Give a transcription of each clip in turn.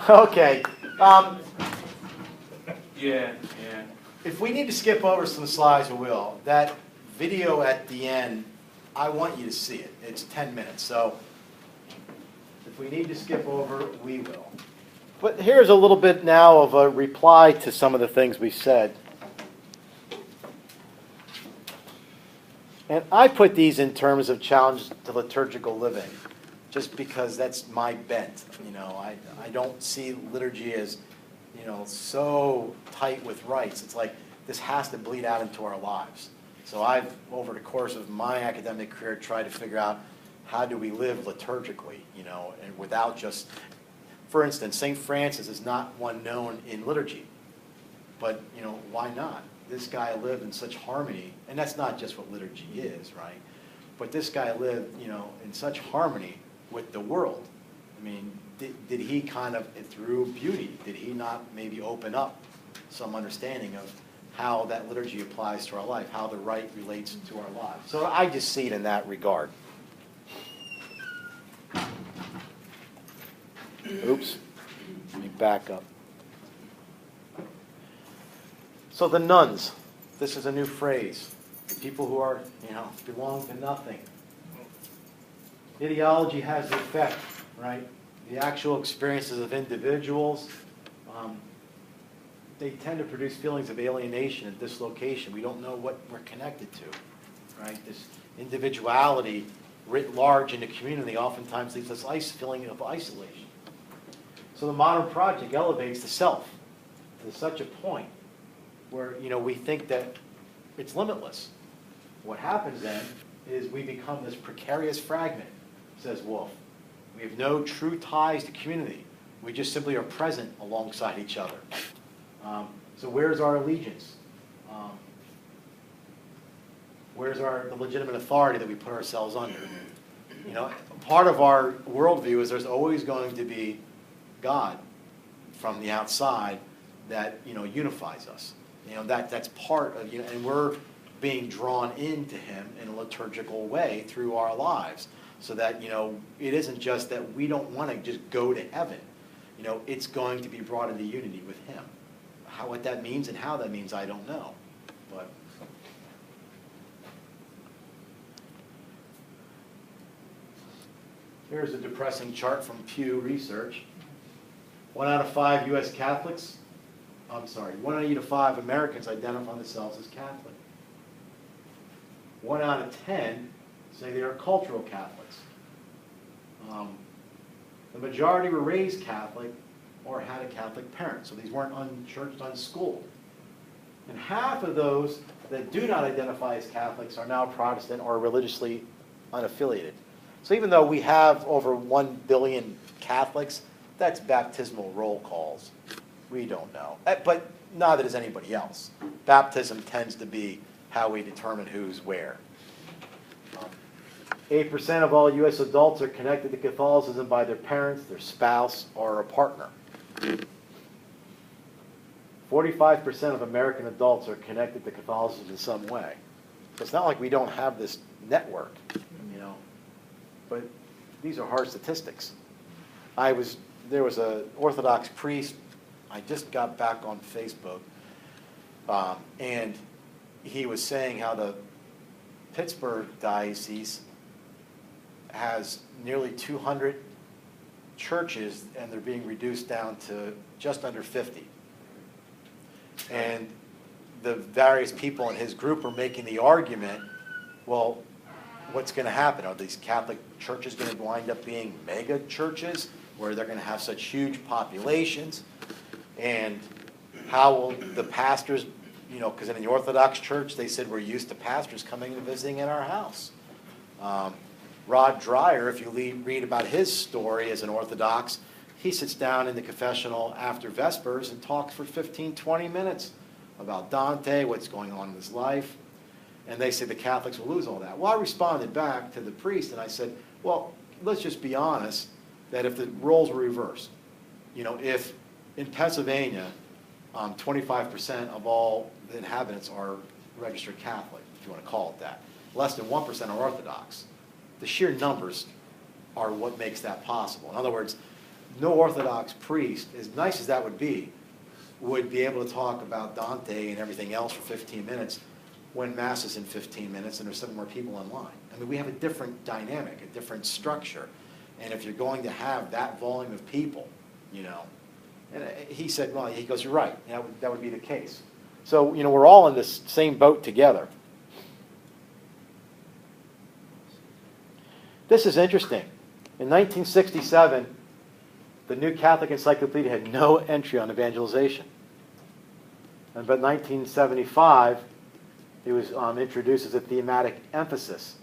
Okay. Yeah. If we need to skip over some slides, we will. That video at the end, I want you to see it. It's 10 minutes, so if we need to skip over, we will. But here's a little bit now of a reply to some of the things we said. And I put these in terms of challenge to liturgical living, just because that's my bent. I don't see liturgy as, so tight with rites. It's like this has to bleed out into our lives. So I've, over the course of my academic career, tried to figure out how do we live liturgically, and without just, for instance, St. Francis is not one known in liturgy, but, why not? This guy lived in such harmony, and that's not just what liturgy is, right? But this guy lived, in such harmony with the world. I mean, did he kind of, through beauty, did he not maybe open up some understanding of how that liturgy applies to our life, how the rite relates to our lives? So I just see it in that regard. Oops, let me back up. So the nuns, this is a new phrase. People who are, belong to nothing. Ideology has the effect, right? The actual experiences of individuals, they tend to produce feelings of alienation and dislocation. We don't know what we're connected to, right? This individuality writ large in the community oftentimes leaves us feeling of isolation. So the modern project elevates the self to such a point where, we think that it's limitless. What happens then is we become this precarious fragment, says Wolff. We have no true ties to community. We just simply are present alongside each other. So where's our allegiance? Where's the legitimate authority that we put ourselves under? Part of our worldview is there's always going to be God from the outside that unifies us. That's part of and we're being drawn into Him in a liturgical way through our lives, so that it isn't just that we don't want to just go to heaven. It's going to be brought into unity with Him. What that means and how that means, I don't know, but. Here's a depressing chart from Pew Research. 1 out of 5 U.S. Catholics, 1 out of 5 Americans identify themselves as Catholic. 1 out of 10 say they are cultural Catholics. The majority were raised Catholic or had a Catholic parent, so these weren't unchurched, unschooled. And half of those that do not identify as Catholics are now Protestant or religiously unaffiliated. So even though we have over 1 billion Catholics, that's baptismal roll calls. We don't know. But neither does anybody else. Baptism tends to be how we determine who's where. 8% of all U.S. adults are connected to Catholicism by their parents, their spouse, or a partner. 45% of American adults are connected to Catholicism in some way. So it's not like we don't have this network, but these are hard statistics. There was an Orthodox priest, I just got back on Facebook, and he was saying how the Pittsburgh diocese has nearly 200 churches, and they're being reduced down to just under 50. And the various people in his group are making the argument, well, what's going to happen? Are these Catholic churches going to wind up being mega churches where they're going to have such huge populations? And how will the pastors, because in the Orthodox Church they said we're used to pastors coming and visiting in our house. Rod Dreyer, if you read about his story as an Orthodox, he sits down in the confessional after Vespers and talks for 15, 20 minutes about Dante, what's going on in his life. And they say the Catholics will lose all that. Well, I responded back to the priest and I said, well, let's just be honest that if the roles were reversed, if in Pennsylvania 25% of all the inhabitants are registered Catholic, if you want to call it that, less than 1% are Orthodox. The sheer numbers are what makes that possible. In other words, no Orthodox priest, as nice as that would be able to talk about Dante and everything else for 15 minutes when Mass is in 15 minutes and there's 7 more people in line. I mean, we have a different dynamic, a different structure. And if you're going to have that volume of people, you know, and he said, well, he goes, you're right, that would be the case. So, you know, we're all in this same boat together. This is interesting. In 1967, the New Catholic Encyclopedia had no entry on evangelization. But 1975, it was introduced as a thematic emphasis.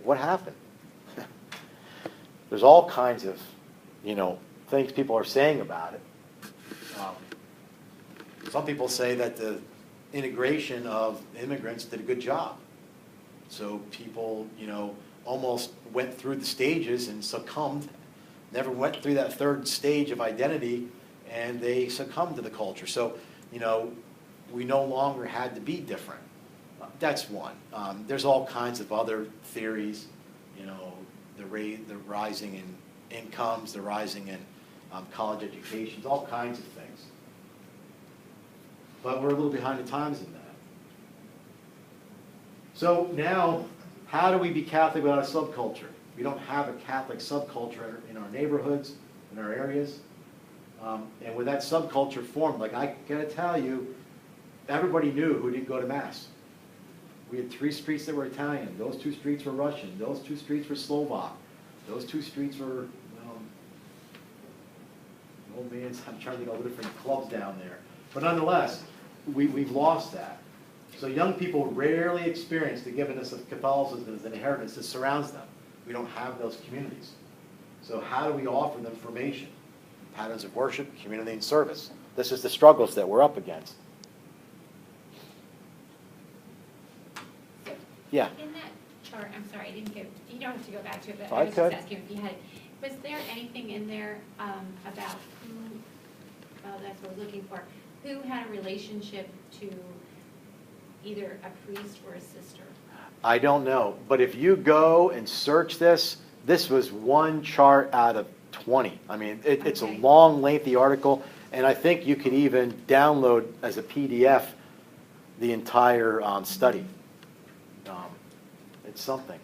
What happened? There's all kinds of, you know, things people are saying about it. Some people say that the integration of immigrants did a good job. So people, you know, almost went through the stages and succumbed, never went through that third stage of identity, and they succumbed to the culture. So, you know, we no longer had to be different. That's one. There's all kinds of other theories, you know, the rising in incomes, the rising in college educations, all kinds of things. But we're a little behind the times in that. So now, how do we be Catholic without a subculture? We don't have a Catholic subculture in our neighborhoods, in our areas. And with that subculture formed, like I gotta tell you, everybody knew who didn't go to Mass. We had 3 streets that were Italian. Those 2 streets were Russian. Those 2 streets were Slovak. Those 2 streets were, oh man, I'm trying to think of all the different clubs down there. But nonetheless, we've lost that. So young people rarely experience the giveness of Catholicism as an inheritance that surrounds them. We don't have those communities. So how do we offer them formation? Patterns of worship, community, and service. This is the struggles that we're up against. Yeah. In that chart, I'm sorry, I didn't get, you don't have to go back to it, but I I was could. just asking if you had, was there anything in there about who, that's what I was looking for, who had a relationship to either a priest or a sister? I don't know, but if you go and search this, this was one chart out of 20. I mean, it's a long, lengthy article, and I think you could even download as a PDF the entire study. It's something.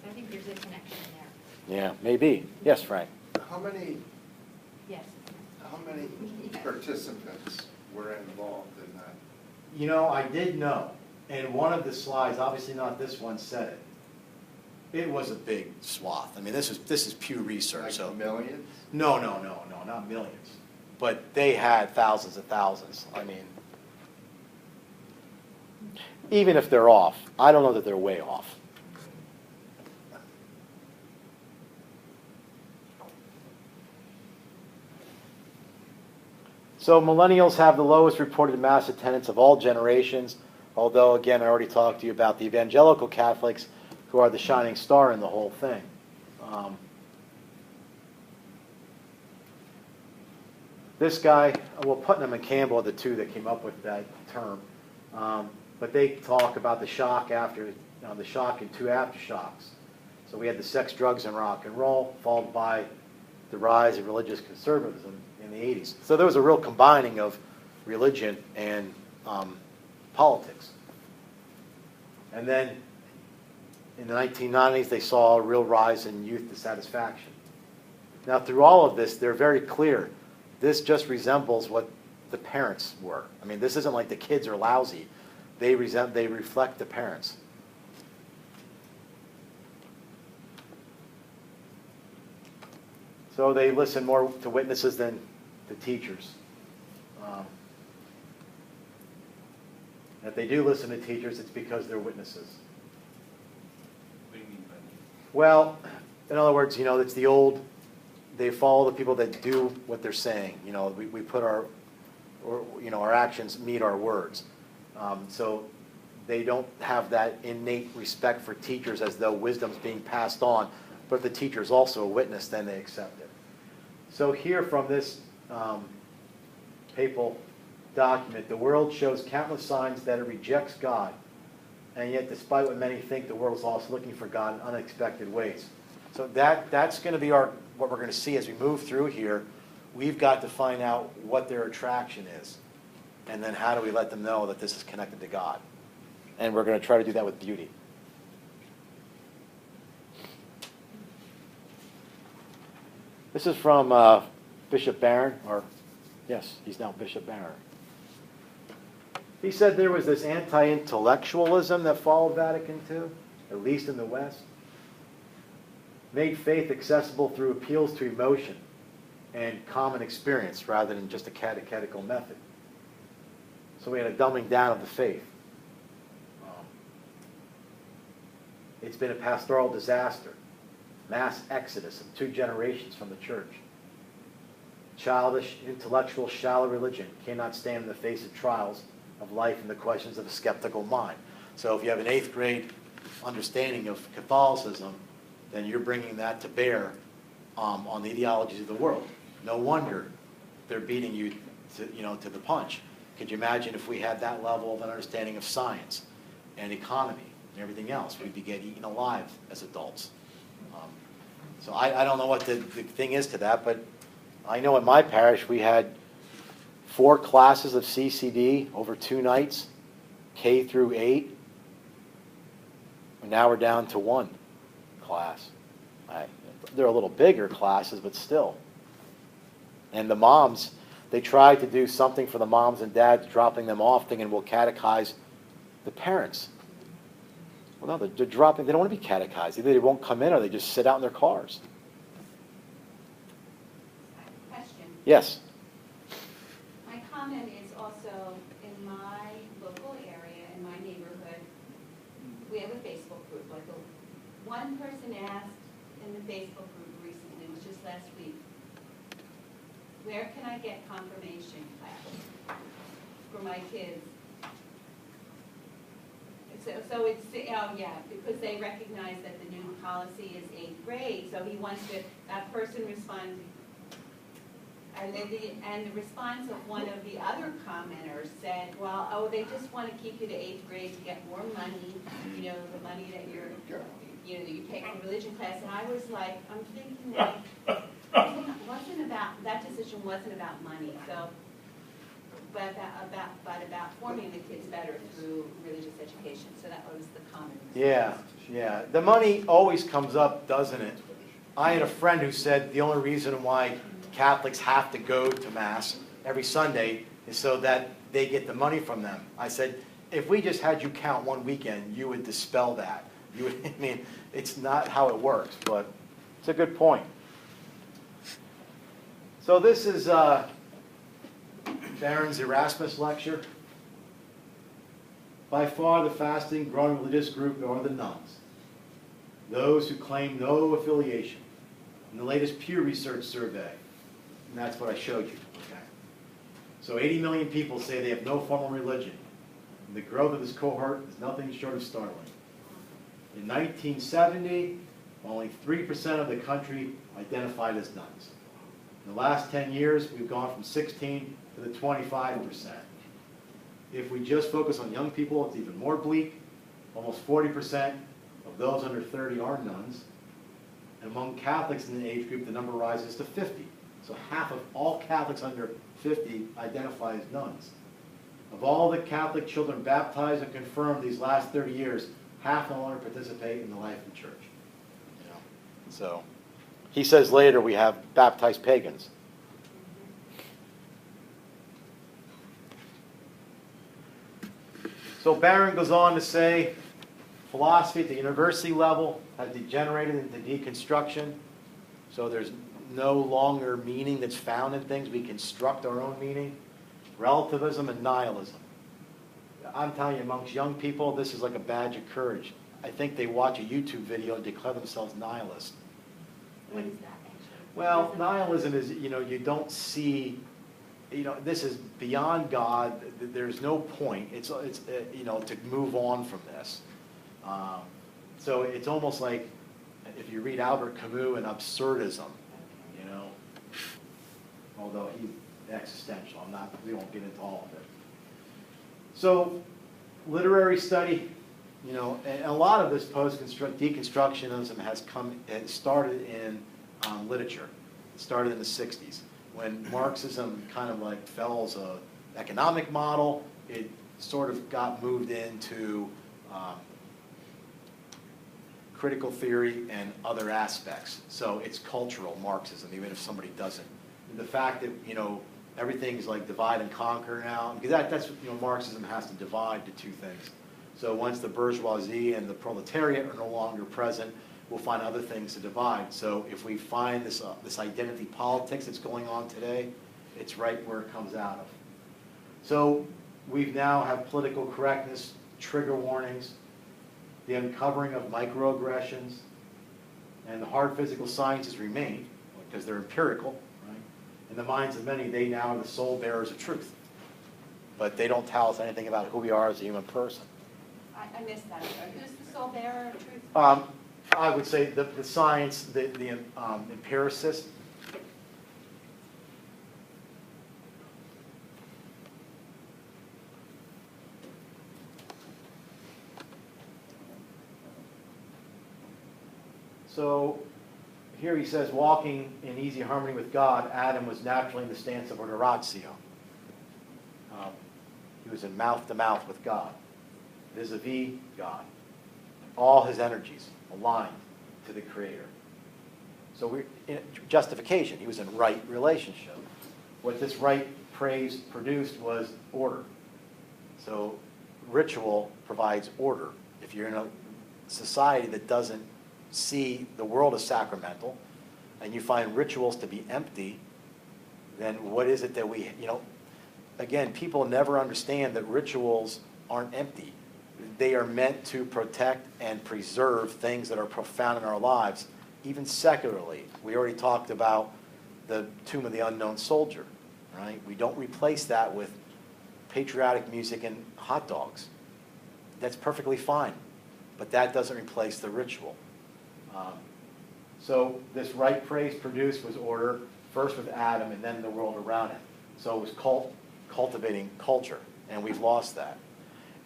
So I think there's a connection there. Yeah, maybe. Yes, Frank. How many Yes. participants were involved in that? You know, I did know, and one of the slides, obviously not this one, said it. It was a big swath. I mean, this is Pew Research. Like So millions? No, not millions. But they had thousands and thousands. I mean, even if they're off, I don't know that they're way off. So millennials have the lowest reported Mass attendance of all generations, although, again, I already talked to you about the evangelical Catholics, who are the shining star in the whole thing. This guy, well, Putnam and Campbell are the 2 that came up with that term. But they talk about the shock after, the shock and 2 aftershocks. So we had the sex, drugs, and rock and roll, followed by the rise of religious conservatism in the 80s. So there was a real combining of religion and politics. And then in the 1990s, they saw a real rise in youth dissatisfaction. Now, through all of this, they're very clear. This just resembles what the parents were. I mean, this isn't like the kids are lousy. They reflect the parents. So they listen more to witnesses than to teachers. If they do listen to teachers, it's because they're witnesses. What do you mean by that? Well, in other words, you know, it's the old, they follow the people that do what they're saying. You know, we put our actions meet our words. So they don't have that innate respect for teachers as though wisdom's being passed on. But if the teacher's also a witness, then they accept it. So here from this papal document, the world shows countless signs that it rejects God. And yet, despite what many think, the world is also looking for God in unexpected ways. So that's going to be what we're going to see as we move through here. we've got to find out what their attraction is. And then how do we let them know that this is connected to God? And we're going to try to do that with beauty. This is from Bishop Barron, or yes, he's now Bishop Barron. He said there was this anti-intellectualism that followed Vatican II, at least in the West. Made faith accessible through appeals to emotion and common experience rather than just a catechetical method. So we had a dumbing down of the faith. It's been a pastoral disaster. Mass exodus of 2 generations from the church. Childish, intellectual, shallow religion cannot stand in the face of trials of life and the questions of a skeptical mind. So if you have an 8th grade understanding of Catholicism, then you're bringing that to bear on the ideologies of the world. No wonder they're beating you to the punch. Could you imagine if we had that level of an understanding of science and economy and everything else? We'd be getting eaten alive as adults. So I don't know what the thing is to that, but I know in my parish we had 4 classes of CCD over 2 nights, K through 8. And now we're down to 1 class. They're a little bigger classes, but still. And the moms, they tried to do something for the moms and dads, dropping them off, thinking we'll catechize the parents. Well, no, they're dropping. They don't want to be catechized. Either they won't come in or they just sit out in their cars. Question. Yes. My comment is also in my local area, in my neighborhood, we have a Facebook group. Like one person asked in the Facebook group recently, which was last week, where can I get confirmation class for my kids? So it's, oh yeah, because they recognize that the new policy is 8th grade, so he wants to, that person responded, and the response of one of the other commenters said, well, oh, they just want to keep you to 8th grade to get more money, the money that you pay for religion class, and I was like, I'm thinking like, that decision wasn't about money, so, but about forming the kids better through religious education. So that was the comment. Yeah. The money always comes up, doesn't it? I had a friend who said the only reason why Catholics have to go to Mass every Sunday is so that they get the money from them. I said, if we just had you count one weekend, you would dispel that. You would, I mean, it's not how it works, but it's a good point. So this is Barron's Erasmus lecture. By far the fasting, growing religious group are the nuns, those who claim no affiliation. In the latest Pew Research survey, and that's what I showed you. Okay. So 80 million people say they have no formal religion. And the growth of this cohort is nothing short of startling. In 1970, only 3% of the country identified as nuns. In the last 10 years, we've gone from 16 to the 25%. If we just focus on young people, it's even more bleak. Almost 40% of those under 30 are nuns. And among Catholics in the age group, the number rises to 50. So half of all Catholics under 50 identify as nuns. Of all the Catholic children baptized and confirmed these last 30 years, half no longer participate in the life of the church. So he says later we have baptized pagans. So Barron goes on to say, philosophy at the university level has degenerated into deconstruction. So there's no longer meaning that's found in things. We construct our own meaning. Relativism and nihilism. I'm telling you, amongst young people, this is like a badge of courage. I think they watch a YouTube video and declare themselves nihilists. What is that actually? Well, nihilism is, you don't see, this is beyond God. There's no point. It's to move on from this. So it's almost like if you read Albert Camus and absurdism, although he's existential. We won't get into all of it. So literary study, and a lot of this deconstructionism has started in literature. It started in the 60s. when Marxism kind of like fell as a economic model, it sort of got moved into critical theory and other aspects. So it's cultural Marxism, even if somebody doesn't. And the fact that, you know, everything's like divide and conquer now, because that's, you know, Marxism has to divide to two things. So once the bourgeoisie and the proletariat are no longer present, we'll find other things to divide. So if we find this, this identity politics that's going on today, it's right where it comes out of. So we now have political correctness, trigger warnings, the uncovering of microaggressions, and the hard physical sciences remain, because they're empirical, right? In the minds of many, they now are the sole bearers of truth. But they don't tell us anything about who we are as a human person. I missed that. Who's the sole bearer of truth? I would say the science, the empiricist. So here he says, walking in easy harmony with God, Adam was naturally in the stance of oratio. He was in mouth-to-mouth with God, vis-a-vis God. All his energies aligned to the Creator. So we're in justification. He was in right relationship. What this right praise produced was order. So ritual provides order. If you're in a society that doesn't see the world as sacramental, and you find rituals to be empty, then what is it that we, you know, again, people never understand that rituals aren't empty. They are meant to protect and preserve things that are profound in our lives, even secularly. We already talked about the Tomb of the Unknown Soldier, right? We don't replace that with patriotic music and hot dogs. That's perfectly fine, but that doesn't replace the ritual. So this right praise produced was order, first with Adam and then the world around him. So it was cultivating culture, and we've lost that.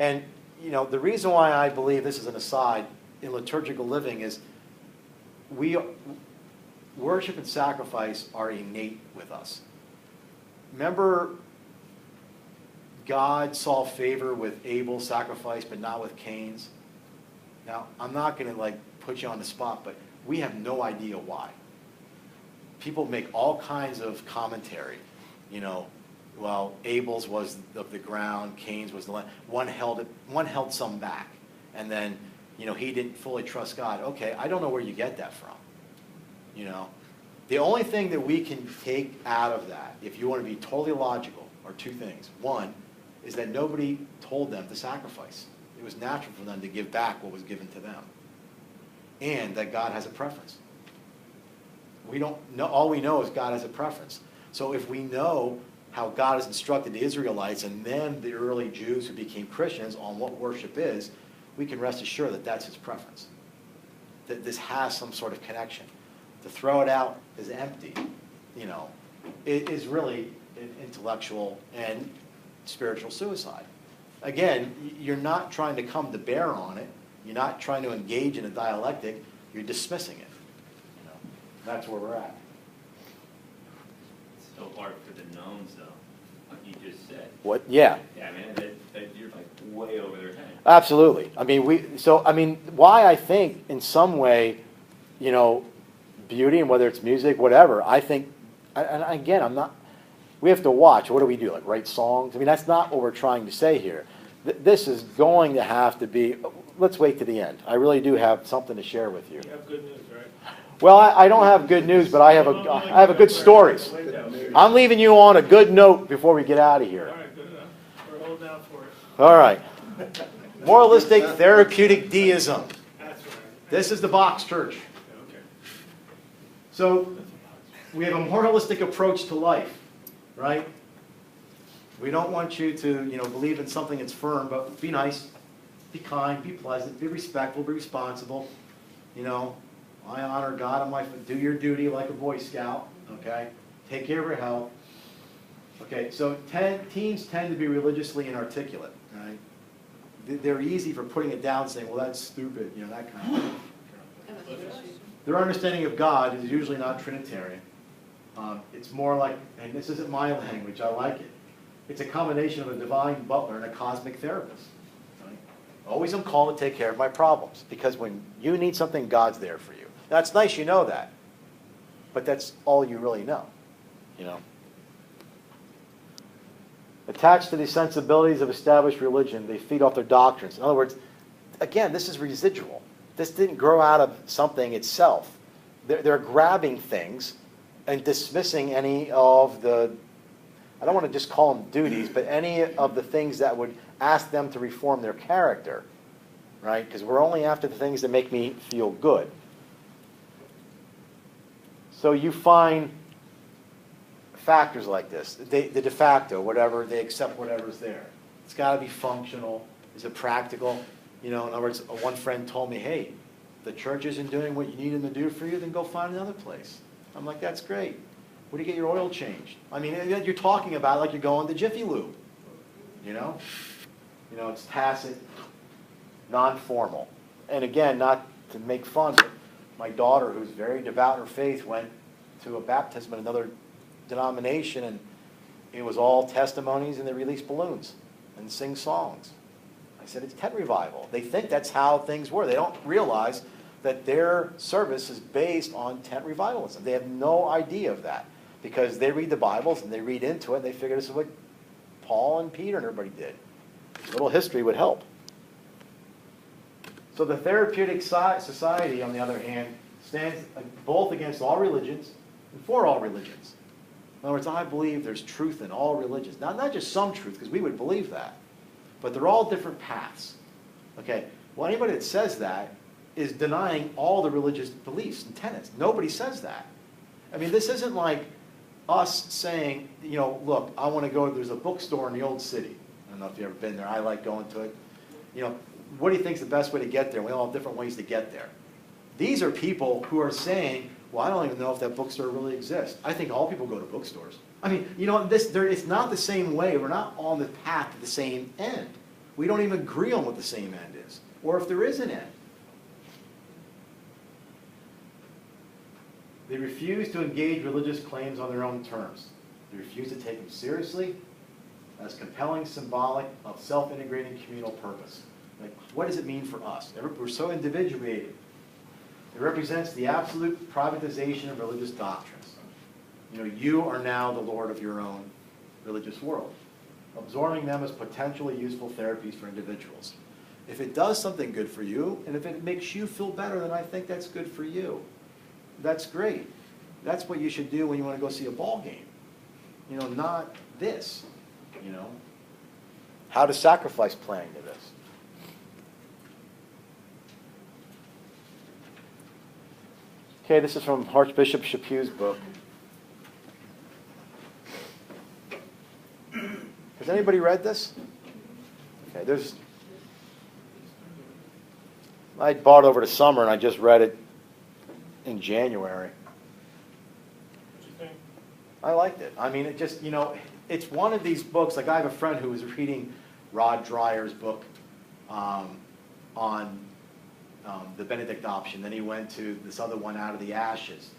And you know, the reason why I believe, this is an aside, in liturgical living is worship and sacrifice are innate with us. Remember, God saw favor with Abel's sacrifice, but not with Cain's. Now, I'm not going to like put you on the spot, but we have no idea why. People make all kinds of commentary. You know, well, Abel's was of the ground, Cain's was the land. One held some back, and then, you know, he didn't fully trust God. Okay, I don't know where you get that from. You know, the only thing that we can take out of that, if you want to be totally logical, are two things. One is that nobody told them to sacrifice. It was natural for them to give back what was given to them. And that God has a preference. We don't know, all we know is God has a preference. So if we know how God has instructed the Israelites and then the early Jews who became Christians on what worship is, we can rest assured that that's his preference. That this has some sort of connection. To throw it out as empty, you know, it is really an intellectual and spiritual suicide. Again, you're not trying to come to bear on it. You're not trying to engage in a dialectic. You're dismissing it. You know, that's where we're at. It's so hard for the knowns, though, what you just said. What? Yeah. Yeah, I mean, that you're like way over their head. Absolutely. I mean, why I think in some way, you know, beauty, and whether it's music, whatever, I think, and again, we have to watch. What do we do? Like write songs? I mean, that's not what we're trying to say here. This is going to have to be, let's wait to the end. I really do have something to share with you. You have good news, right? Well, I don't have good news, but I have a good stories. I'm leaving you on a good note before we get out of here. All right, good enough. We're holding out for it. All right. Moralistic therapeutic deism. That's right. This is the box church. Okay. So we have a moralistic approach to life, right? We don't want you to, you know, believe in something that's firm, but be nice, be kind, be pleasant, be respectful, be responsible. You know, I honor God on my, do your duty like a Boy Scout, okay? Take care of your health. Okay, so teens tend to be religiously inarticulate, right? They're easy for putting it down, saying, well, that's stupid, you know, that kind of thing. Their understanding of God is usually not Trinitarian. It's more like, and this isn't my language, I like it. It's a combination of a divine butler and a cosmic therapist. Right? Always on call to take care of my problems, because when you need something, God's there for you. That's nice, you know that, but that's all you really know. You know. Attached to the sensibilities of established religion, they feed off their doctrines. In other words, again, this is residual. This didn't grow out of something itself. They're grabbing things and dismissing any of the, I don't want to just call them duties, but any of the things that would ask them to reform their character, right? Because we're only after the things that make me feel good. So you find factors like this, the de facto, whatever, they accept whatever's there. It's got to be functional. Is it practical? You know, in other words, one friend told me, hey, the church isn't doing what you need them to do for you, then go find another place. I'm like, that's great. Where do you get your oil changed? I mean, you're talking about it like you're going to Jiffy Lube. You know? You know, it's tacit, non-formal. And again, not to make fun, but my daughter, who's very devout in her faith, went to a baptism in another denomination, and it was all testimonies, and they release balloons and sing songs. I said, it's tent revival. They think that's how things were. They don't realize that their service is based on tent revivalism. They have no idea of that, because they read the Bibles and they read into it, and they figure this is what Paul and Peter and everybody did. A little history would help. So the therapeutic society, on the other hand, stands both against all religions and for all religions. In other words, I believe there's truth in all religions. Not just some truth, because we would believe that, but they're all different paths. Okay, well, anybody that says that is denying all the religious beliefs and tenets. Nobody says that. I mean, this isn't like us saying, you know, look, I want to go, there's a bookstore in the old city. I don't know if you've ever been there. I like going to it. You know, what do you think is the best way to get there? We all have different ways to get there. These are people who are saying, well, I don't even know if that bookstore really exists. I think all people go to bookstores. I mean, you know, it's not the same way. We're not on the path to the same end. We don't even agree on what the same end is, or if there is an end. They refuse to engage religious claims on their own terms. They refuse to take them seriously as compelling, symbolic of self-integrating communal purpose. Like, what does it mean for us? We're so individuated. It represents the absolute privatization of religious doctrines. You know, you are now the lord of your own religious world, absorbing them as potentially useful therapies for individuals. If it does something good for you, and if it makes you feel better, then I think that's good for you. That's great. That's what you should do when you want to go see a ball game. You know, not this, you know. How does sacrifice play into this? Okay, this is from Archbishop Chaput's book. Has anybody read this? Okay, I bought it over the summer and I just read it in January. What you think? I liked it. I mean, it just, you know, it's one of these books, like I have a friend who was reading Rod Dreyer's book on the Benedict option. Then he went to this other one, Out of the Ashes.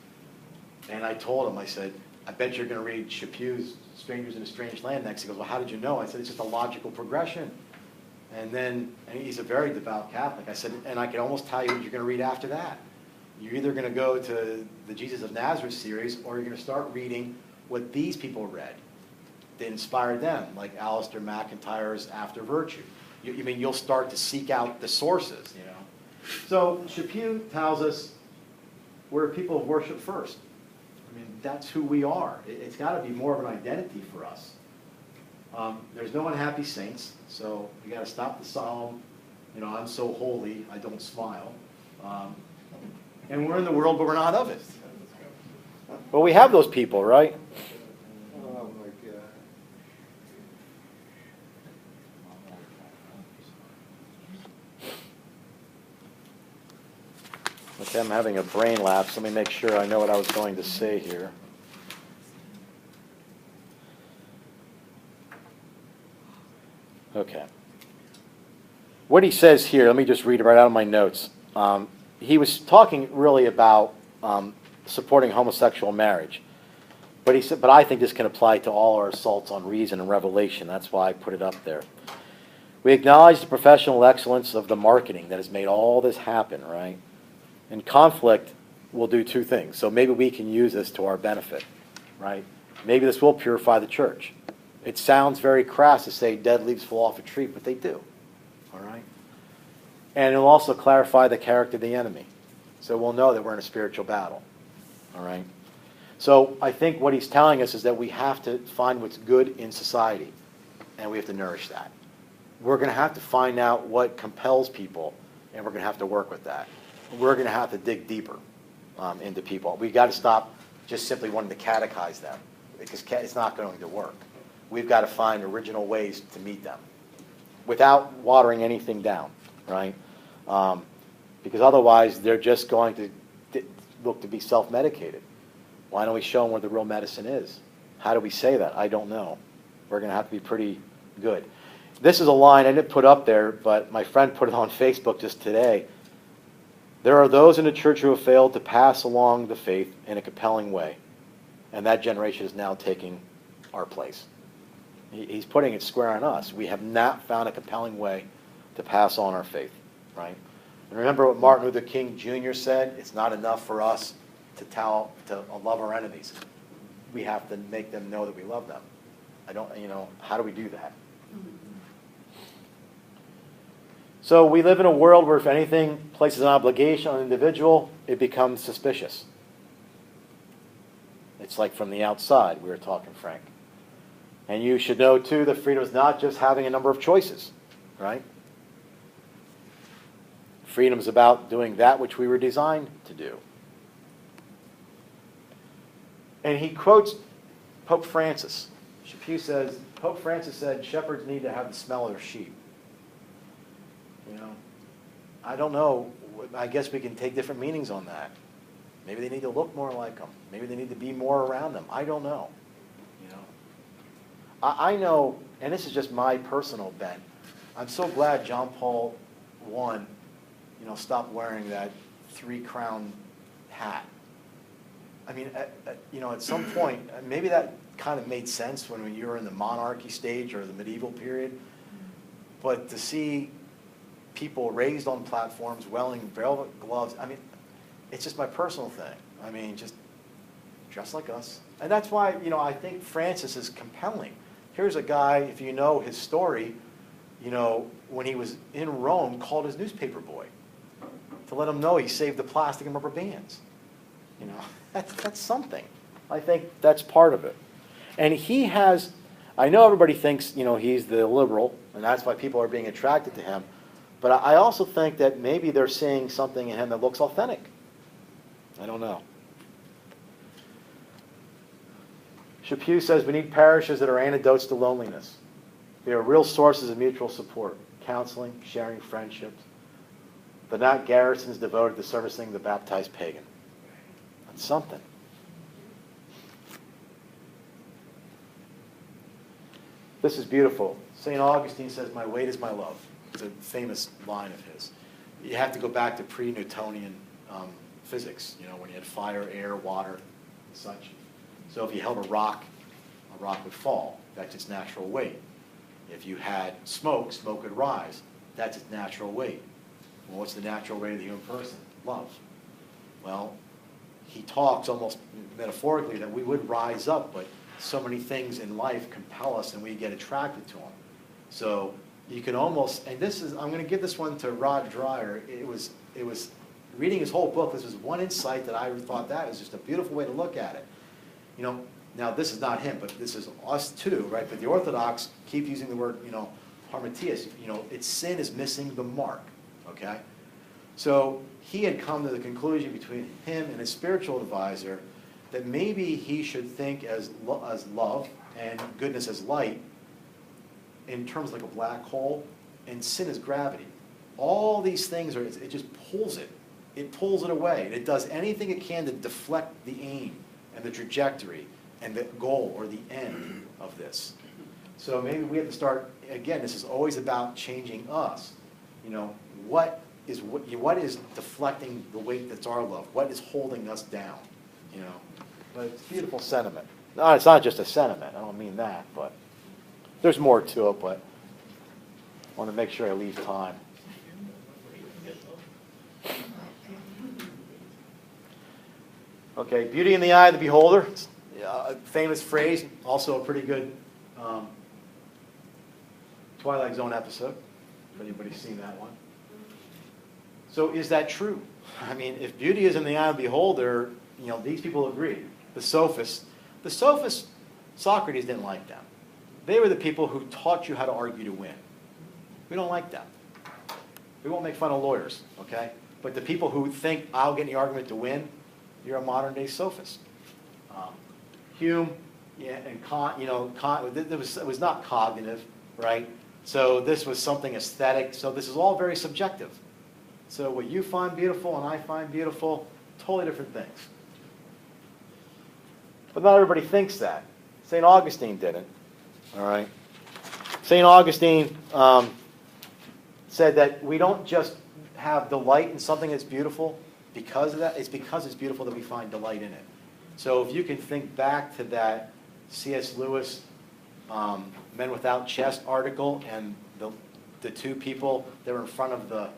And I told him, I said, I bet you're going to read Chaput's Strangers in a Strange Land next. He goes, well, how did you know? I said, it's just a logical progression. And he's a very devout Catholic. I said, and I can almost tell you what you're going to read after that. You're either going to go to the Jesus of Nazareth series, or you're going to start reading what these people read that inspired them, like Alistair McIntyre's After Virtue. I mean, you'll start to seek out the sources, you know. So Chaput tells us we're people of worship first. I mean, that's who we are. It's got to be more of an identity for us. There's no unhappy saints, so we got to stop the solemn, you know, I'm so holy, I don't smile. And we're in the world, but we're not of it. Well, we have those people, right? Oh, my God. Okay, I'm having a brain lapse. Let me make sure I know what I was going to say here. Okay. What he says here, let me just read it right out of my notes. He was talking really about supporting homosexual marriage. But he said, but I think this can apply to all our assaults on reason and revelation. That's why I put it up there. We acknowledge the professional excellence of the marketing that has made all this happen, right? And conflict will do two things. So maybe we can use this to our benefit, right? Maybe this will purify the church. It sounds very crass to say dead leaves fall off a tree, but they do, all right? And it'll also clarify the character of the enemy. So we'll know that we're in a spiritual battle, all right? So I think what he's telling us is that we have to find what's good in society, and we have to nourish that. We're going to have to find out what compels people, and we're going to have to work with that. We're going to have to dig deeper into people. We've got to stop just simply wanting to catechize them, because it's not going to work. We've got to find original ways to meet them without watering anything down, right? Because otherwise, they're just going to look to be self-medicated. Why don't we show them where the real medicine is? How do we say that? I don't know. We're going to have to be pretty good. This is a line I didn't put up there, but my friend put it on Facebook just today. There are those in the church who have failed to pass along the faith in a compelling way, and that generation is now taking our place. He's putting it square on us. We have not found a compelling way to pass on our faith, right? And remember what Martin Luther King Jr. said? It's not enough for us to love our enemies. We have to make them know that we love them. How do we do that? So we live in a world where if anything places an obligation on an individual, it becomes suspicious. It's like from the outside, we were talking, Frank. And you should know, too, that freedom is not just having a number of choices, right? Freedom is about doing that which we were designed to do. And he quotes Pope Francis. Chaput says, Pope Francis said, shepherds need to have the smell of their sheep. I don't know. I guess we can take different meanings on that. Maybe they need to look more like them. Maybe they need to be more around them. I don't know. I know, and this is just my personal bent. I'm so glad John Paul I, stopped wearing that 3-crown hat. I mean, at some point, maybe that kind of made sense when you were in the monarchy stage or the medieval period. But to see people raised on platforms wearing velvet gloves, I mean, it's just my personal thing. I mean, just dress like us. And that's why, I think Francis is compelling. Here's a guy, if you know his story, when he was in Rome, called his newspaper boy to let him know he saved the plastic and rubber bands. That's something. I think that's part of it. And he has, I know everybody thinks, he's the liberal, and that's why people are being attracted to him. But I also think that maybe they're seeing something in him that looks authentic. I don't know. Chaput says we need parishes that are antidotes to loneliness. They are real sources of mutual support, counseling, sharing friendships, but not garrisons devoted to servicing the baptized pagan. That's something. This is beautiful. St. Augustine says, my weight is my love. It's a famous line of his. You have to go back to pre-Newtonian physics, when you had fire, air, water, and such. So if you held a rock would fall. That's its natural weight. If you had smoke would rise. That's its natural weight. Well, what's the natural weight of the human person? Love. Well, he talks almost metaphorically that we would rise up, but so many things in life compel us and we get attracted to them. So you can almost, and this is, I'm going to give this one to Rod Dreyer. It was reading his whole book, this was one insight that I thought that is just a beautiful way to look at it. Now this is not him, but this is us too, right? But the Orthodox keep using the word, harmatias. It's sin is missing the mark, okay? So he had come to the conclusion between him and his spiritual advisor that maybe he should think as love and goodness as light in terms like a black hole, and sin as gravity. All these things it just pulls it. It pulls it away. And it does anything it can to deflect the aim and the trajectory and the goal or the end of this. So maybe we have to start, again, this is always about changing us. What is deflecting the weight that's our love? What is holding us down? But it's a beautiful sentiment. No, it's not just a sentiment, I don't mean that, but there's more to it, but I want to make sure I leave time. Okay, beauty in the eye of the beholder. It's a famous phrase, also a pretty good Twilight Zone episode, if anybody's seen that one. So is that true? I mean, if beauty is in the eye of the beholder, these people agree. The sophists, Socrates didn't like them. They were the people who taught you how to argue to win. We don't like them. We won't make fun of lawyers, okay? But the people who think I'll get in the argument to win, you're a modern day sophist. Hume, and Kant, it was not cognitive, right? So this was something aesthetic. So this is all very subjective. So what you find beautiful and I find beautiful, totally different things. But not everybody thinks that. St. Augustine didn't. All right. St. Augustine said that we don't just have delight in something that's beautiful because of that. It's because it's beautiful that we find delight in it. So if you can think back to that C.S. Lewis Men Without Chest article and the two people that were in front of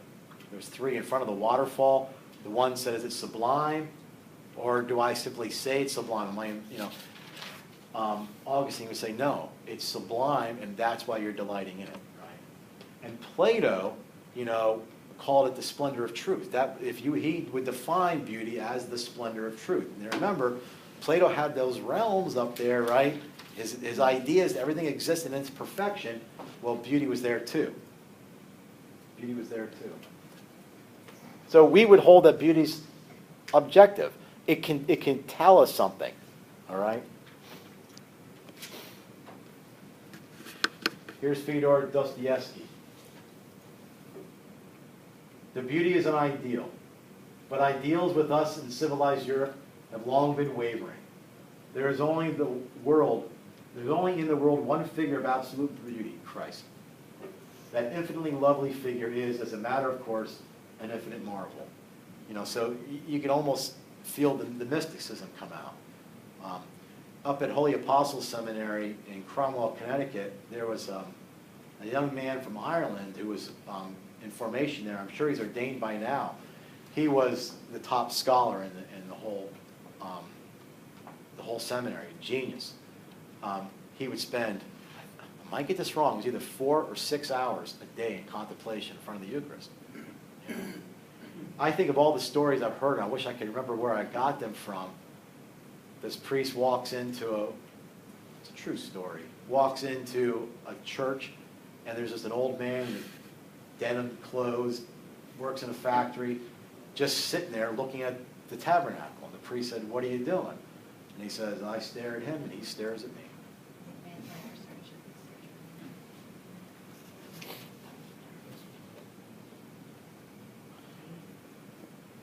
there's three in front of the waterfall. The one said, is it sublime? Or do I simply say it's sublime? Augustine would say, no, it's sublime, and that's why you're delighting in it. Right? And Plato, called it the splendor of truth. He would define beauty as the splendor of truth. And remember, Plato had those realms up there, right? His ideas, everything existed in its perfection. Well, beauty was there too. Beauty was there too. So we would hold that beauty's objective. It can tell us something. All right? Here's Fyodor Dostoevsky. The beauty is an ideal, but ideals with us in civilized Europe have long been wavering. There is only in the world one figure of absolute beauty, Christ. That infinitely lovely figure is, as a matter of course, an infinite marvel. So you can almost feel the mysticism come out. Up at Holy Apostles Seminary in Cromwell, Connecticut, there was a young man from Ireland who was in formation there. I'm sure he's ordained by now. He was the top scholar in the whole seminary, genius. He would spend, I might get this wrong, it was either 4 or 6 hours a day in contemplation in front of the Eucharist. I think of all the stories I've heard, and I wish I could remember where I got them from. This priest walks into it's a true story, walks into a church, and there's just an old man in denim clothes, works in a factory, just sitting there looking at the tabernacle. And the priest said, "What are you doing?" And he says, "I stare at him, and he stares at me."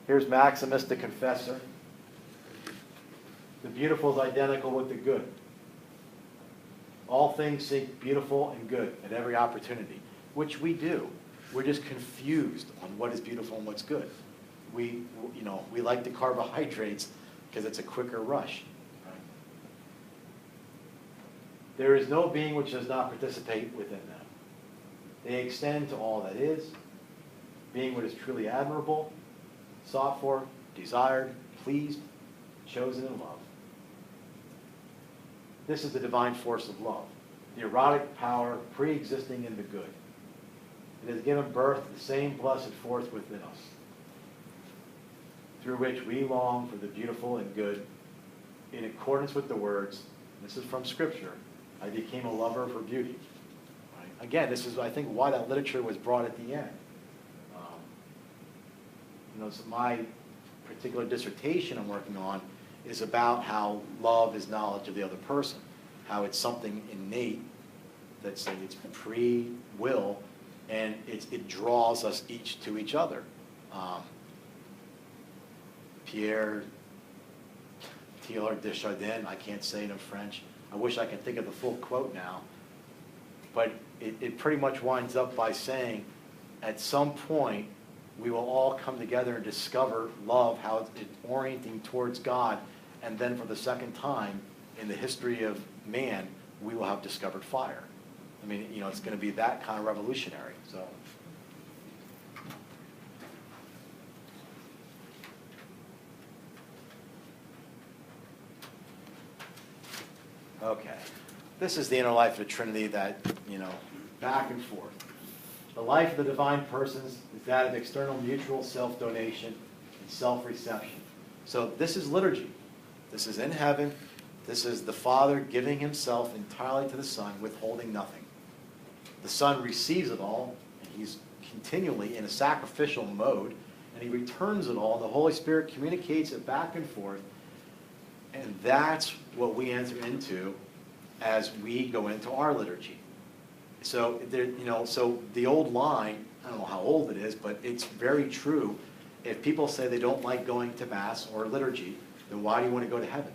Here's Maximus the Confessor. The beautiful is identical with the good. All things seek beautiful and good at every opportunity, which we do. We're just confused on what is beautiful and what's good. We like the carbohydrates because it's a quicker rush. Right? There is no being which does not participate within them. They extend to all that is, being what is truly admirable, sought for, desired, pleased, chosen in love. This is the divine force of love, the erotic power pre-existing in the good. It has given birth to the same blessed force within us, through which we long for the beautiful and good, in accordance with the words, this is from Scripture, I became a lover for beauty. Right? Again, this is, I think, why that literature was brought at the end. So my particular dissertation I'm working on is about how love is knowledge of the other person, how it's something innate that's it's pre-will, and it draws us each to each other. Pierre Teilhard de Chardin, I can't say it in French. I wish I could think of the full quote now, but it pretty much winds up by saying, at some point, we will all come together and discover love, how it's orienting towards God, and then for the second time, in the history of man, we will have discovered fire. I mean, you know, it's going to be that kind of revolutionary, so. Okay, this is the inner life of the Trinity that, you know, back and forth. The life of the divine persons is that of external mutual self-donation and self-reception. So this is liturgy. This is in heaven. This is the Father giving himself entirely to the Son, withholding nothing. The Son receives it all, and he's continually in a sacrificial mode, and he returns it all. The Holy Spirit communicates it back and forth, and that's what we enter into as we go into our liturgy. So there, you know, so the old line, I don't know how old it is, but it's very true. If people say they don't like going to Mass or liturgy, then why do you want to go to heaven?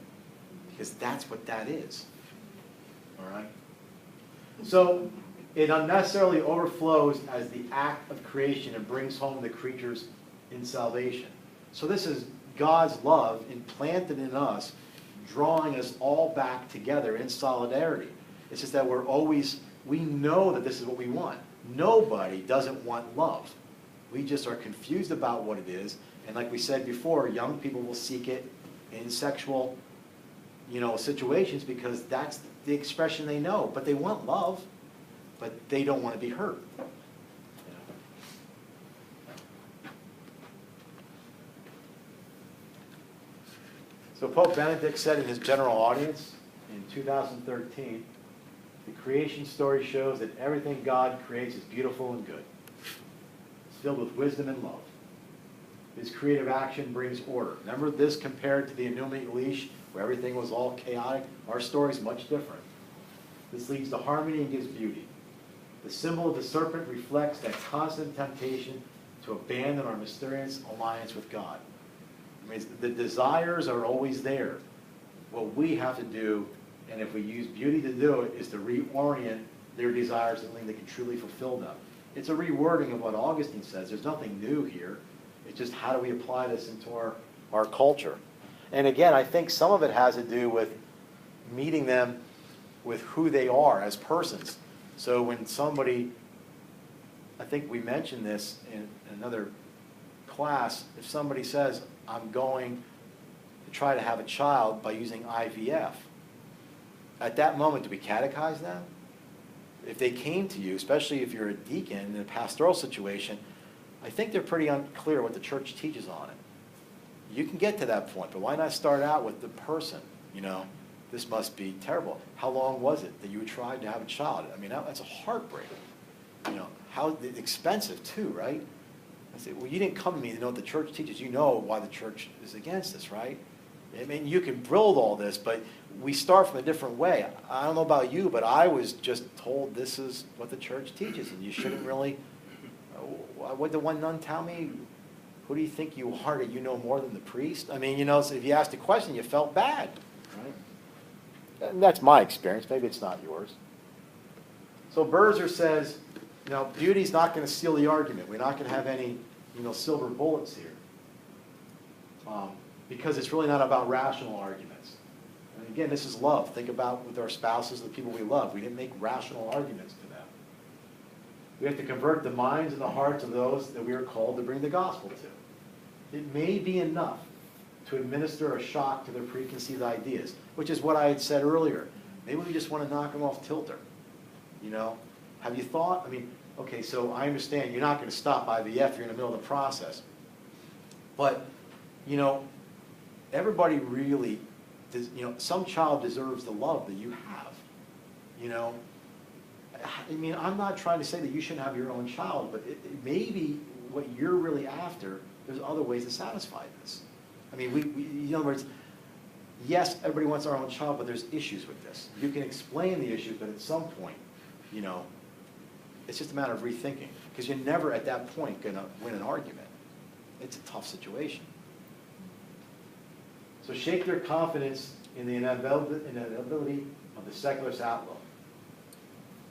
Because that's what that is. All right? So it unnecessarily overflows as the act of creation and brings home the creatures in salvation. So this is God's love implanted in us, drawing us all back together in solidarity. It's just that we know that this is what we want. Nobody doesn't want love. We just are confused about what it is. And like we said before, young people will seek it in sexual, you know, situations because that's the expression they know. But they want love, but they don't want to be hurt. So Pope Benedict said in his general audience in 2013, the creation story shows that everything God creates is beautiful and good. It's filled with wisdom and love. His creative action brings order. Remember this compared to the Enuma Elish, where everything was all chaotic? Our story is much different. This leads to harmony and gives beauty. The symbol of the serpent reflects that constant temptation to abandon our mysterious alliance with God. I mean, the desires are always there. What we have to do, and if we use beauty to do it, is to reorient their desires to something that can truly fulfill them. It's a rewording of what Augustine says. There's nothing new here. It's just how do we apply this into our culture. And again, I think some of it has to do with meeting them with who they are as persons. So when somebody, I think we mentioned this in another class, if somebody says, I'm going to try to have a child by using IVF, at that moment, do we catechize them? If they came to you, especially if you're a deacon in a pastoral situation, I think they're pretty unclear what the church teaches on it. You can get to that point, but why not start out with the person? You know, this must be terrible. How long was it that you tried to have a child? I mean, that's a heartbreak. You know, how expensive too, right? I say, well, you didn't come to me to know what the church teaches. You know why the church is against this, right? I mean, you can build all this, but we start from a different way. I don't know about you, but I was just told this is what the church teaches, and you shouldn't really. What did one nun tell me? Who do you think you are that you know more than the priest? I mean, you know, so if you asked a question, you felt bad, right? And that's my experience. Maybe it's not yours. So Berzer says, you know, beauty's not going to seal the argument. We're not going to have any, you know, silver bullets here. Because it's really not about rational arguments. And again, this is love. Think about with our spouses, the people we love. We didn't make rational arguments to them. We have to convert the minds and the hearts of those that we are called to bring the gospel to. It may be enough to administer a shock to their preconceived ideas, which is what I had said earlier. Maybe we just want to knock them off kilter. You know, have you thought? I mean, okay, so I understand you're not going to stop IVF. You're in the middle of the process. But, you know, everybody really, you know, some child deserves the love that you have. You know, I mean, I'm not trying to say that you shouldn't have your own child, but it may be what you're really after. There's other ways to satisfy this. I mean, in other words, yes, everybody wants our own child, but there's issues with this. You can explain the issues, but at some point, you know, it's just a matter of rethinking. Because you're never at that point going to win an argument. It's a tough situation. So shake their confidence in the inevitability of the secularist outlook.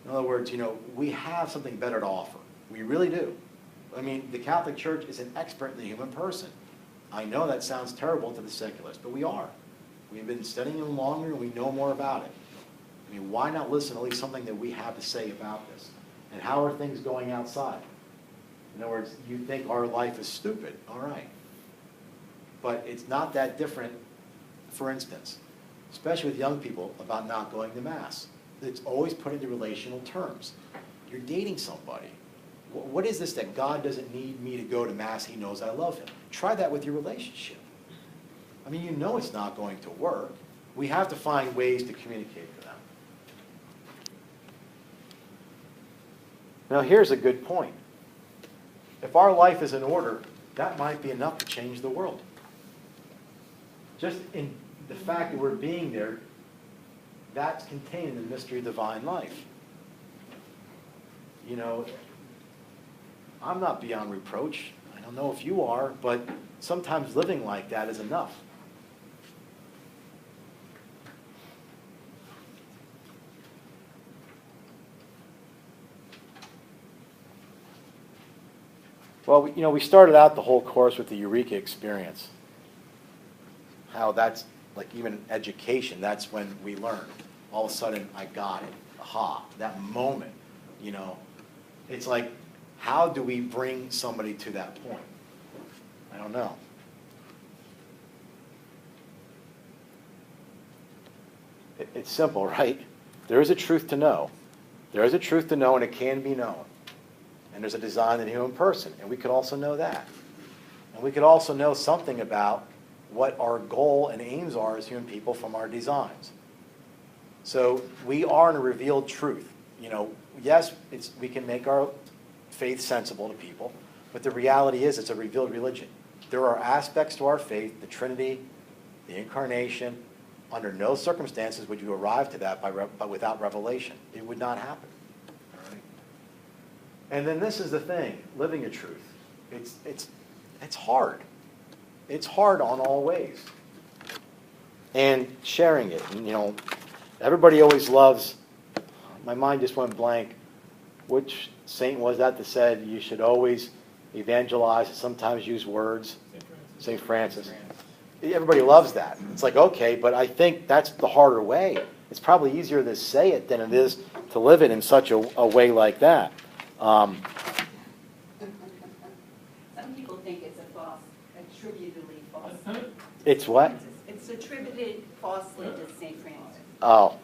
In other words, you know, we have something better to offer. We really do. I mean, the Catholic Church is an expert in the human person. I know that sounds terrible to the secularists, but we are. We've been studying him longer and we know more about it. I mean, why not listen to at least something that we have to say about this? And how are things going outside? In other words, you think our life is stupid, all right. But it's not that different, for instance, especially with young people, about not going to Mass. It's always put into relational terms. You're dating somebody. What is this that God doesn't need me to go to Mass? He knows I love him. Try that with your relationship. I mean, you know it's not going to work. We have to find ways to communicate to them. Now, here's a good point. If our life is in order, that might be enough to change the world. Just in the fact that we're being there, that's contained in the mystery of divine life. You know, I'm not beyond reproach. I don't know if you are, but sometimes living like that is enough. Well, we started out the whole course with the Eureka experience. How that's, like even education, that's when we learn. All of a sudden, I got it. Aha, that moment, It's like, how do we bring somebody to that point? I don't know. It's simple, right? There is a truth to know. There is a truth to know, and it can be known. And there's a design in the human person, and we could also know that. And we could also know something about what our goal and aims are as human people from our designs. So we are in a revealed truth. Yes, we can make our faith sensible to people, but the reality is it's a revealed religion. There are aspects to our faith, the Trinity, the Incarnation. Under no circumstances would you arrive to that by without revelation. It would not happen. All right? And then this is the thing, living a truth. It's hard. It's hard on all ways. And sharing it. And, everybody always loves, my mind just went blank, which saint was that said you should always evangelize and sometimes use words? St. Francis. Everybody loves that. It's like, okay, but I think that's the harder way. It's probably easier to say it than it is to live it in such a way like that. Some people think it's attributably false. It's what? It's attributed falsely to St. Francis. Oh.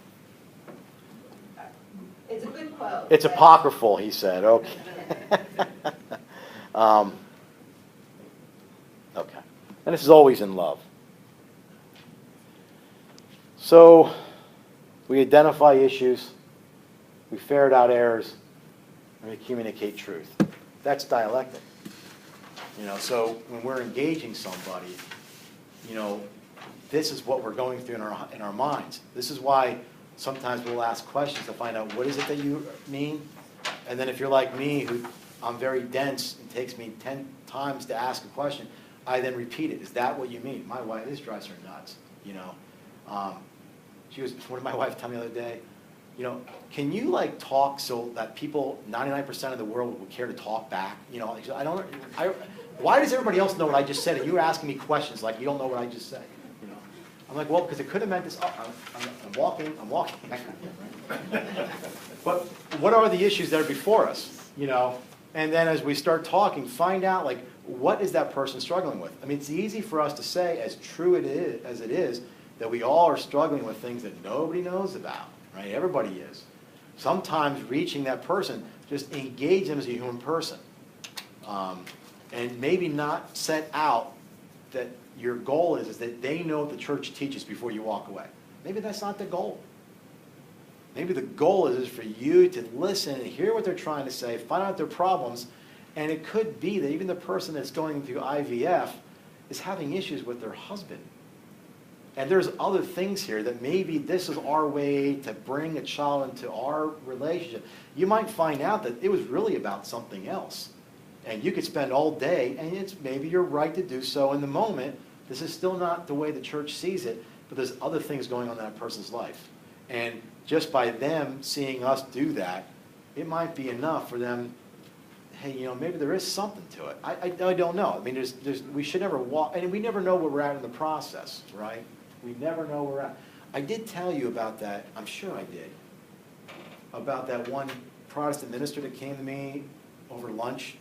It's a good quote. It's apocryphal, he said. Okay. Okay. And this is always in love. So, we identify issues, we ferret out errors, and we communicate truth. That's dialectic. So when we're engaging somebody, this is what we're going through in our minds. This is why sometimes we'll ask questions to find out what is it that you mean. And then if you're like me, who I'm very dense, it takes me 10 times to ask a question, I then repeat it. Is that what you mean? My wife, this drives her nuts. What did my wife tell me the other day? Can you talk so that people, 99% of the world would care to talk back? Why does everybody else know what I just said and you're asking me questions like you don't know what I just said? I'm like, well, because it could have meant this. Oh, I'm walking. But what are the issues that are before us? And then as we start talking, find out what is that person struggling with? I mean, it's easy for us to say, as true as it is, that we all are struggling with things that nobody knows about, right? Everybody is. Sometimes reaching that person, just engage them as a human person. And maybe not set out that your goal is that they know what the church teaches before you walk away. Maybe that's not the goal. Maybe the goal is for you to listen and hear what they're trying to say, find out their problems, and it could be that even the person that's going through IVF is having issues with their husband. And there's other things here that maybe this is our way to bring a child into our relationship. You might find out that it was really about something else. And you could spend all day, and maybe you're right to do so in the moment. This is still not the way the church sees it, but there's other things going on in that person's life. And just by them seeing us do that, it might be enough for them, hey, maybe there is something to it. I don't know. I mean, we should never walk, and we never know where we're at in the process, right? We never know where we're at. I did tell you about that, I'm sure I did, about that one Protestant minister that came to me over lunch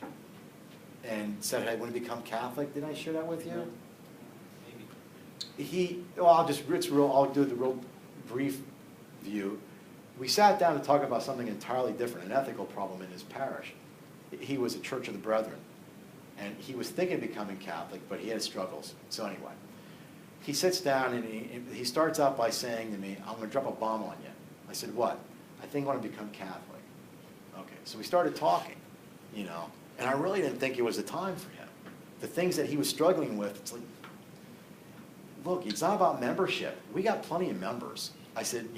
and said, "Hey, I want to become Catholic." Did I share that with you? I'll do the real brief view. We sat down to talk about something entirely different, an ethical problem in his parish. He was a Church of the Brethren, and he was thinking of becoming Catholic, but he had struggles. So anyway, he sits down and he starts out by saying to me, "I'm going to drop a bomb on you." I said, "What?" "I think I want to become Catholic." Okay, so we started talking, and I really didn't think it was the time for him. The things that he was struggling with, it's like, look, it's not about membership. We got plenty of members. I said,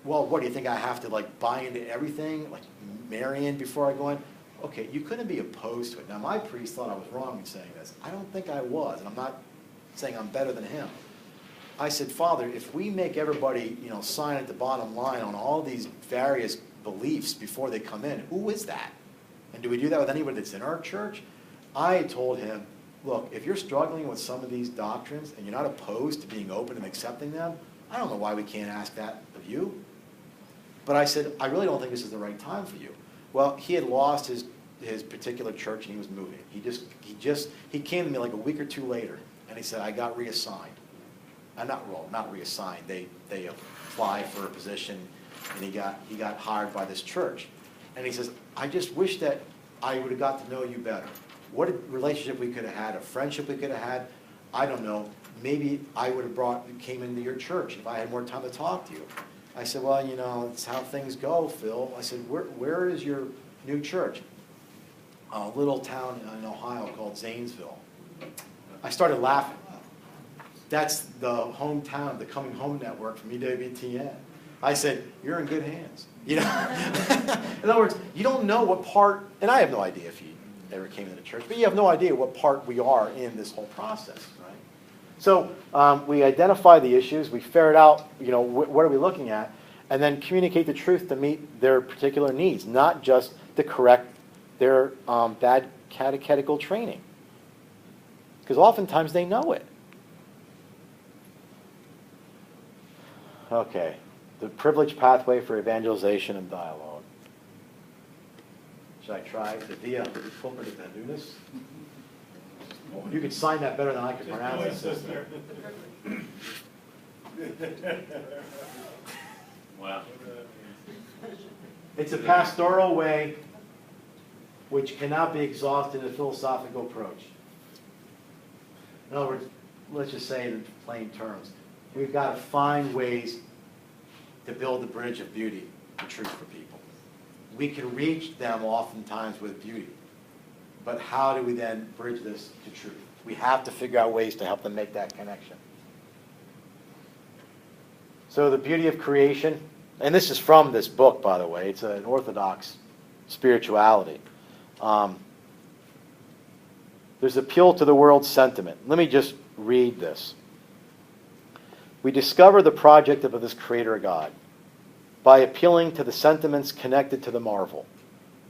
well, what, do you think I have to buy into everything, marry in before I go in? Okay, you couldn't be opposed to it. Now, my priest thought I was wrong in saying this. I don't think I was, and I'm not saying I'm better than him. I said, "Father, if we make everybody, sign at the bottom line on all these various beliefs before they come in, who is that? And do we do that with anybody that's in our church?" I told him, "Look, if you're struggling with some of these doctrines and you're not opposed to being open and accepting them, I don't know why we can't ask that of you." But I said, "I really don't think this is the right time for you." Well, he had lost his particular church and he was moving. He came to me like a week or two later and he said, "I got reassigned." Not reassigned. They apply for a position and he got hired by this church. And he says, "I just wish that I would have got to know you better. What a relationship we could have had, a friendship we could have had. I don't know. Maybe I would have came into your church if I had more time to talk to you." I said, "Well, it's how things go, Phil." I said, where is your new church?" "A little town in Ohio called Zanesville." I started laughing. That's the hometown, the Coming Home Network from EWTN. I said, "You're in good hands." In other words, you don't know what part, and I have no idea if you ever came into the church, but you have no idea what part we are in this whole process, right? So we identify the issues, we ferret out, what are we looking at, and then communicate the truth to meet their particular needs, not just to correct their bad catechetical training. Because oftentimes they know it. Okay, the privileged pathway for evangelization and dialogue. Should I try the via pulpit of Bendunas? You could sign that better than I could pronounce it. Wow. It's a pastoral way which cannot be exhausted in a philosophical approach. In other words, let's just say it in plain terms, we've got to find ways to build the bridge of beauty and truth for people. We can reach them oftentimes with beauty, but how do we then bridge this to truth? We have to figure out ways to help them make that connection. So the beauty of creation, and this is from this book, by the way. It's an orthodox spirituality. There's appeal to the world's sentiment. Let me just read this. We discover the project of this Creator God by appealing to the sentiments connected to the marvel,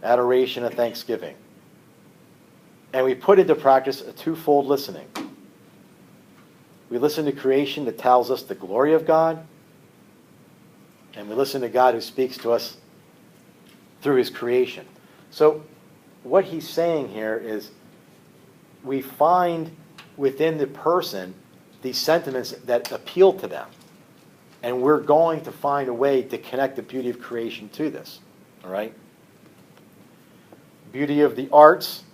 adoration and thanksgiving. And we put into practice a twofold listening. We listen to creation that tells us the glory of God, and we listen to God who speaks to us through His creation. So what he's saying here is we find within the person these sentiments that appeal to them. And we're going to find a way to connect the beauty of creation to this. All right? Beauty of the arts,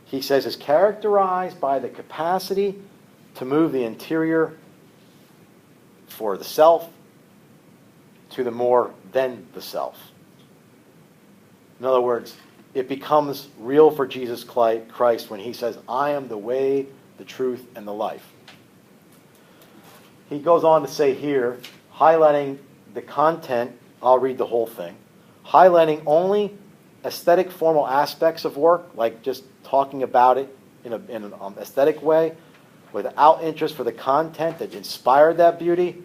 he says, is characterized by the capacity to move the interior for the self to the more than the self. In other words, it becomes real for Jesus Christ when he says, "I am the way, the truth, and the life." He goes on to say here, highlighting the content, I'll read the whole thing, highlighting only aesthetic formal aspects of work, like just talking about it in an aesthetic way, without interest for the content that inspired that beauty.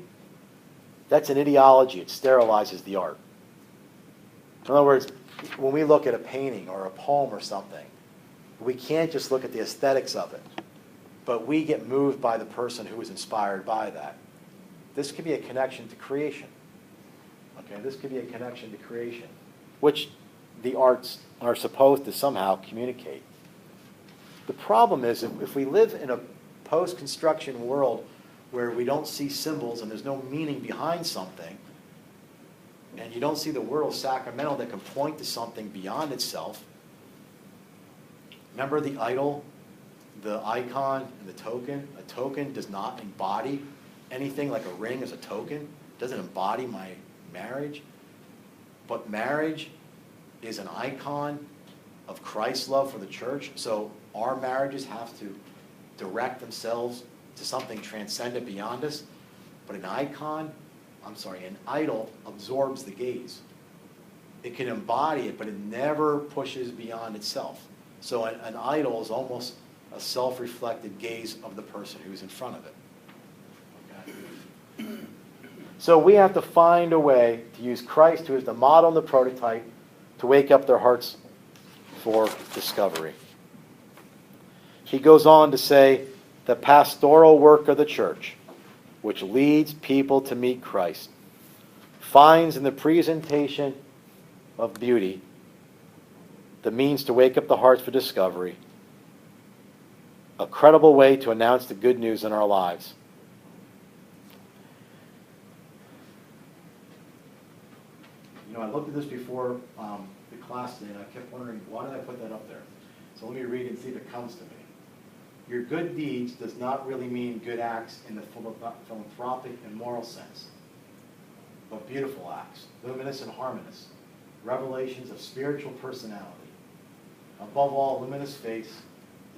That's an ideology. It sterilizes the art. In other words, when we look at a painting or a poem or something, we can't just look at the aesthetics of it. but we get moved by the person who is inspired by that. This could be a connection to creation. Okay, this could be a connection to creation, which the arts are supposed to somehow communicate. The problem is if we live in a post-construction world where we don't see symbols and there's no meaning behind something, and you don't see the world sacramental that can point to something beyond itself. Remember the idol, the icon, and the token? A token does not embody anything. Like a ring is a token. It doesn't embody my marriage. But marriage is an icon of Christ's love for the church. So our marriages have to direct themselves to something transcendent beyond us. But an idol absorbs the gaze. It can embody it, but it never pushes beyond itself. So an idol is almost a self-reflected gaze of the person who's in front of it. Okay? So we have to find a way to use Christ, who is the model and the prototype, to wake up their hearts for discovery. He goes on to say, the pastoral work of the church, which leads people to meet Christ, finds in the presentation of beauty the means to wake up the hearts for discovery, a credible way to announce the good news in our lives. You know, I looked at this before the class today, and I kept wondering, why did I put that up there? So let me read and see if it comes to me. Your good deeds does not really mean good acts in the philanthropic and moral sense, but beautiful acts, luminous and harmonious, revelations of spiritual personality. Above all, luminous face,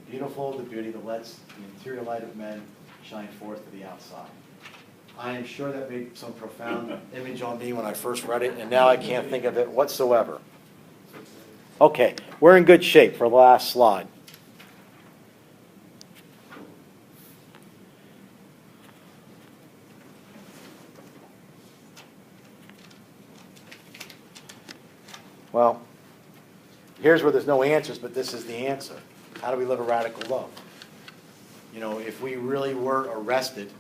the beautiful of the beauty that lets the interior light of men shine forth to the outside. I am sure that made some profound image on me when I first read it, and now I can't think of it whatsoever. Okay, we're in good shape for the last slide. Well, here's where there's no answers, but this is the answer. How do we live a radical love? You know, if we really were arrested,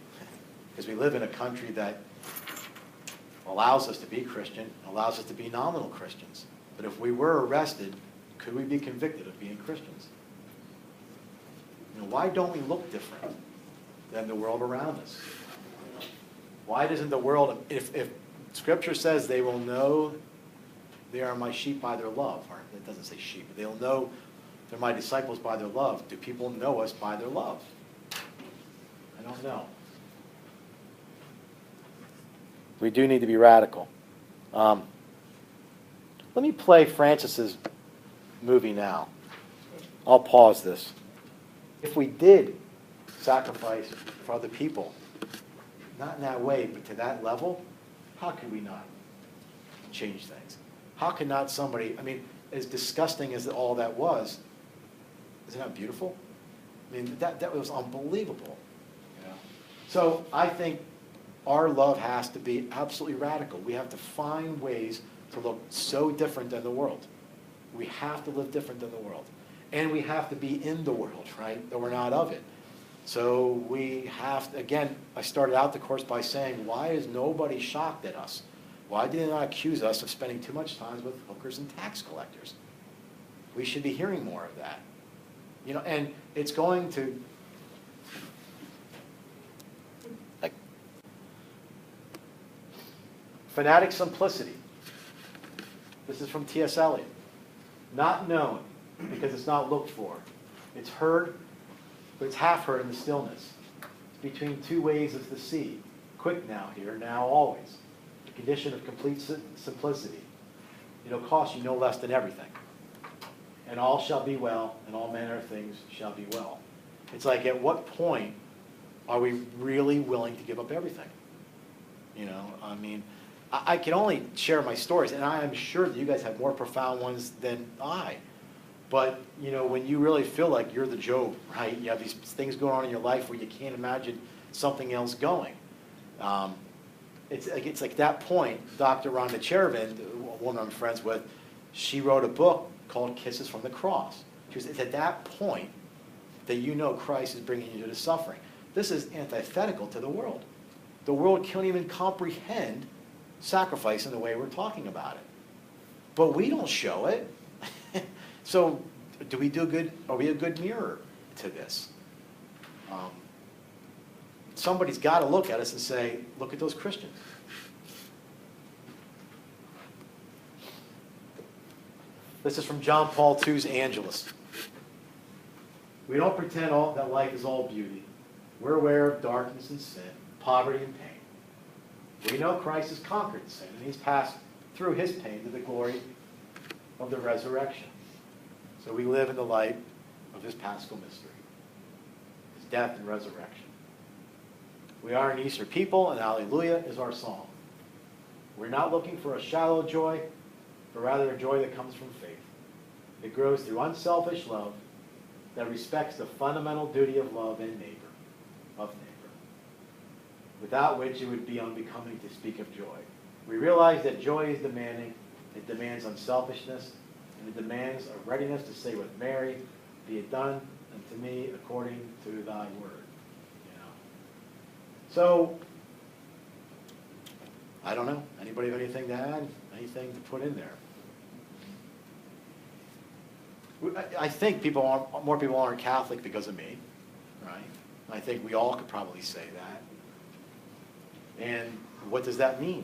because we live in a country that allows us to be Christian, allows us to be nominal Christians. But if we were arrested, could we be convicted of being Christians? You know, why don't we look different than the world around us? Why doesn't the world, if Scripture says they will know they are my sheep by their love, or it doesn't say sheep, but they'll know they're my disciples by their love. Do people know us by their love? I don't know. We do need to be radical. Let me play Francis's movie now. I'll pause this. If we did sacrifice for other people, not in that way, but to that level, how could we not change things? How can not somebody, I mean, as disgusting as all that was, isn't that beautiful? I mean, that was unbelievable. You know? So I think our love has to be absolutely radical. We have to find ways to look so different than the world. We have to live different than the world. And we have to be in the world, right? That we're not of it. So we have to, again, I started out the course by saying, why is nobody shocked at us? Why did they not accuse us of spending too much time with hookers and tax collectors? We should be hearing more of that. You know, and it's going to, like, fanatic simplicity. This is from T.S. Eliot. Not known, because it's not looked for. It's heard, but it's half heard in the stillness. It's between two waves of the sea. Quick now, here, now, always. The condition of complete simplicity. It'll cost you no less than everything. And all shall be well, and all manner of things shall be well. It's like, at what point are we really willing to give up everything? You know, I mean, I can only share my stories, and I am sure that you guys have more profound ones than I. But, you know, when you really feel like you're the Job, right? You have these things going on in your life where you can't imagine something else going. It's like that point, Dr. Rhonda Chervin, a woman I'm friends with, she wrote a book called Kisses from the Cross. She was, it's at that point that you know Christ is bringing you to the suffering. This is antithetical to the world. The world can't even comprehend sacrifice in the way we're talking about it. But we don't show it. So do we do good? Are we a good mirror to this? Somebody's got to look at us and say, look at those Christians. This is from John Paul II's Angelus. We don't pretend that life is all beauty. We're aware of darkness and sin, poverty and pain. We know Christ has conquered sin, and he's passed through his pain to the glory of the resurrection. So we live in the light of his paschal mystery, his death and resurrection. We are an Easter people, and Alleluia is our song. We're not looking for a shallow joy, but rather a joy that comes from faith. It grows through unselfish love that respects the fundamental duty of love in neighbor, without which it would be unbecoming to speak of joy. We realize that joy is demanding. It demands unselfishness, and it demands a readiness to say with Mary, be it done unto me according to thy word. So, I don't know. Anybody have anything to add? Anything to put in there? I think more people aren't Catholic because of me, right? I think we all could probably say that. And what does that mean?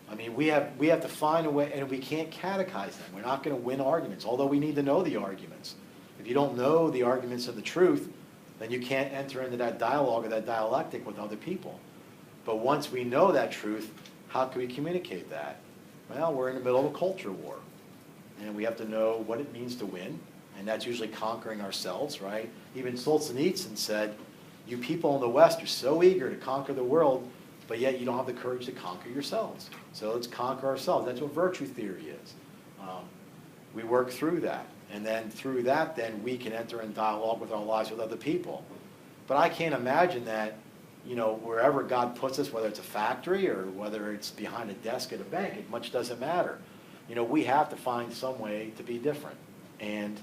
I mean, we have to find a way, and we can't catechize them. We're not going to win arguments, although we need to know the arguments. If you don't know the arguments of the truth, then you can't enter into that dialogue or that dialectic with other people. But once we know that truth, how can we communicate that? Well, we're in the middle of a culture war. And we have to know what it means to win, and that's usually conquering ourselves, right? Even Solzhenitsyn said, you people in the West are so eager to conquer the world, but yet you don't have the courage to conquer yourselves. So let's conquer ourselves. That's what virtue theory is. We work through that. And then through that, then we can enter in dialogue with our lives with other people. But I can't imagine that, wherever God puts us, whether it's a factory or whether it's behind a desk at a bank, it much doesn't matter. We have to find some way to be different. And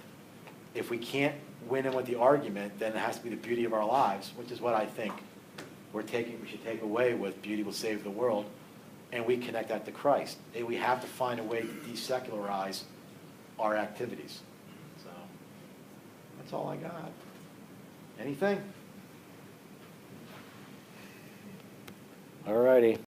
if we can't win in with the argument, then it has to be the beauty of our lives, which is what I think we should take away with beauty will save the world, and we connect that to Christ. And we have to find a way to desecularize our activities. So that's all I got. Anything? All righty.